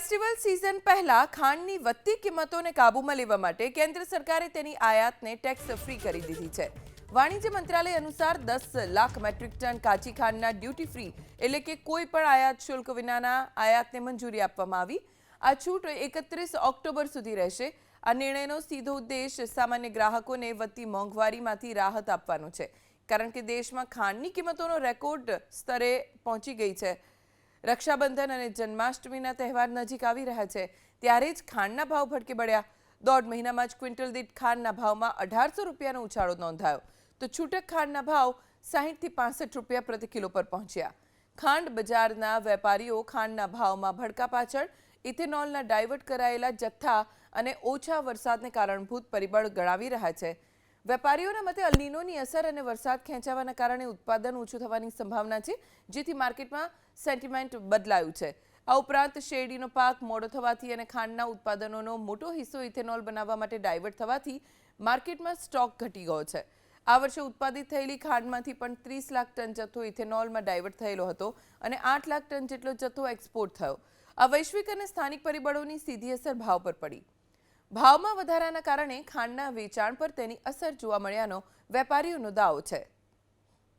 Festival season પહેલા ખાંડની વધતી કિંમતોને કાબૂમાં લેવા માટે કેન્દ્ર સરકારે તેની આયાતને ટેક્સ ફ્રી કરી દીધી છે। વાણિજ્ય મંત્રાલય અનુસાર 10 લાખ મેટ્રિક ટન કાચી ખાંડના ડ્યુટી ફ્રી એટલે કે કોઈ પણ આયાત શુલ્ક વિનાના આયાતને મંજૂરી આપવામાં આવી। આ છૂટ 31 ઓક્ટોબર સુધી રહેશે। આ નિર્ણયનો સીધો ઉદ્દેશ સામાન્ય ગ્રાહકોને વધતી મોંઘવારીમાંથી રાહત આપવાનો છે, કારણ કે દેશમાં ખાંડની કિંમતોનો રેકોર્ડ સ્તરે પહોંચી ગઈ છે। રક્ષાબંધન અને જન્માષ્ટમીના તહેવાર નજીક આવી રહ્યા છે, ત્યારે જ ખાંડના ભાવ ભડકે પડ્યા। દોઢ મહિનામાં જ ક્વિન્ટલ દીઠ ખાંડના ભાવમાં 1800 રૂપિયાનો ઉછાળો નોંધાયો, તો છૂટક ખાંડના ભાવ 60 થી 65 રૂપિયા પ્રતિ કિલો પર પહોંચ્યા। ખાંડ બજારના વેપારીઓ ખાંડના ભાવમાં ભડકા પાછળ ઇથેનોલના ડાયવર્ટ કરાયેલા જથ્થા અને ઓછા વરસાદને કારણભૂત પરિબળ ગણાવી રહ્યા છે। વેપારીઓના મતે અલ નીનોની અસર અને વરસાદ ખેંચાવાના કારણે ઉત્પાદન ઓછું થવાની સંભાવના છે, જેથી માર્કેટમાં સેન્ટિમેન્ટ બદલાયું છે। આ ઉપરાંત શેરડીનો પાક મોડો થવાથી અને ખાંડના ઉત્પાદનોનો મોટો હિસ્સો ઇથેનોલ બનાવવા માટે ડાયવર્ટ થવાથી માર્કેટમાં સ્ટોક ઘટી ગયો છે। આ વર્ષે ઉત્પાદિત થયેલી ખાંડમાંથી પણ 30 લાખ ટન જથ્થો ઇથેનોલમાં ડાયવર્ટ થયેલો હતો અને 8 લાખ ટન જેટલો જથ્થો એક્સપોર્ટ થયો। આ વૈશ્વિક અને સ્થાનિક પરિબળોની સીધી અસર ભાવ પર પડી। ભાવમાં વધારાના કારણે ખાંડના વેચાણ પર તેની અસર જોવા મળ્યાનો વેપારીઓનો દાવો છે।